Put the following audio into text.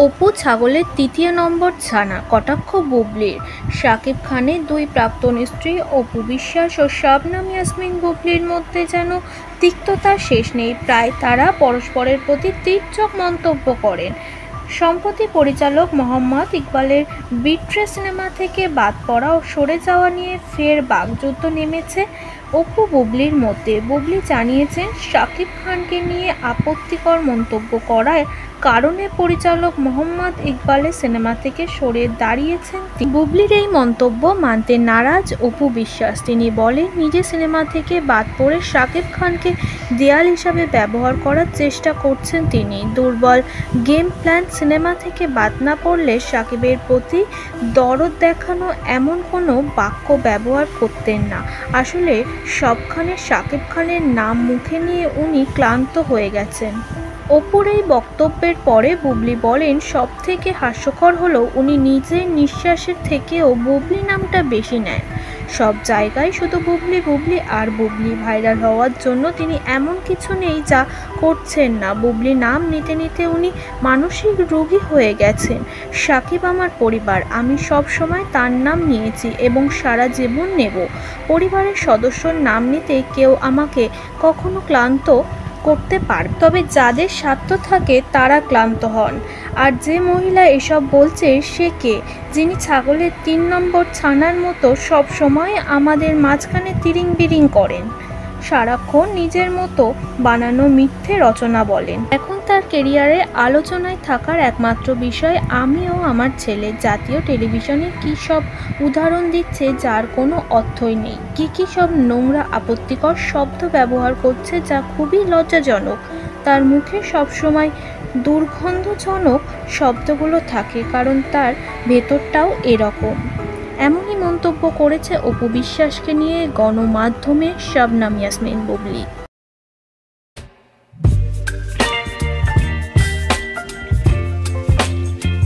অপু ছাগলের তৃতীয় নম্বর ছানা কটাক্ষ বুবলির। শাকিব খানের দুই প্রাক্তন স্ত্রী অপু বিশ্বাস ও শবনম ইয়াসমিন বুবলির মধ্যে যেন তিক্ততার শেষ নেই, প্রায় তারা পরস্পরের প্রতি তীর্যক মন্তব্য করেন। সম্প্রতি পরিচালক মোহাম্মদ ইকবালের বিট্রে সিনেমা থেকে বাদ পড়া ও সরে যাওয়া নিয়ে ফের বাকযুদ্ধ নেমেছে অপু বুবলির মধ্যে। বুবলি জানিয়েছেন, শাকিব খানকে নিয়ে আপত্তিকর মন্তব্য করায় কারণে পরিচালক মোহাম্মদ ইকবালের সিনেমা থেকে সরে দাঁড়িয়েছেন তিনি। বুবলির এই মন্তব্য মানতে নারাজ অপু বিশ্বাস। তিনি বলেন, নিজের সিনেমা থেকে বাদ পড়ে শাকিব খানকে দেয়াল হিসাবে ব্যবহার করার চেষ্টা করছেন তিনি। দুর্বল গেম প্ল্যান সিনেমা থেকে বাদ না পড়লে শাকিবের প্রতি দরদ দেখানো এমন কোনো বাক্য ব্যবহার করতেন না। আসলে সবখানে শাকিব খানের নাম মুখে নিয়ে উনি ক্লান্ত হয়ে গেছেন। অপুর এই বক্তব্যের পরে বুবলি বলেন, সবথেকে হাস্যকর হলো উনি নিজের নিঃশ্বাসের থেকেও বুবলি নামটা বেশি নেন। সব জায়গায় শুধু বুবলি বুবলি আর বুবলি। ভাইরাল হওয়ার জন্য তিনি এমন কিছু নেই যা করছেন না। বুবলি নাম নিতে নিতে উনি মানসিক রোগী হয়ে গেছেন। শাকিব আমার পরিবার, আমি সব সময় তার নাম নিয়েছি এবং সারা জীবন নেব। পরিবারের সদস্যর নাম নিতে কেউ আমাকে কখনো ক্লান্ত করতে পারবে, তবে যাদের স্বার্থ থাকে তারা ক্লান্ত হন। আর যে মহিলা এসব বলছে সে কে, যিনি ছাগলের ৩ নম্বর ছানার মতো সব সময় আমাদের মাঝখানে তিরিং বিরিং করেন, সারাক্ষণ নিজের মতো বানানো মিথ্যে রচনা বলেন। এখন তার কেরিয়ারে আলোচনায় থাকার একমাত্র বিষয় আমি ও আমার ছেলে। জাতীয় টেলিভিশনে কী সব উদাহরণ দিচ্ছে যার কোনো অর্থই নেই। কী সব নোংরা আপত্তিকর শব্দ ব্যবহার করছে যা খুবই লজ্জাজনক। তার মুখে সবসময় দুর্গন্ধজনক শব্দগুলো থাকে, কারণ তার ভেতরটাও এরকম। এমনই মন্তব্য করেছে অপু বিশ্বাসকে নিয়ে গণমাধ্যমে শবনম ইয়াসমিন বুবলি।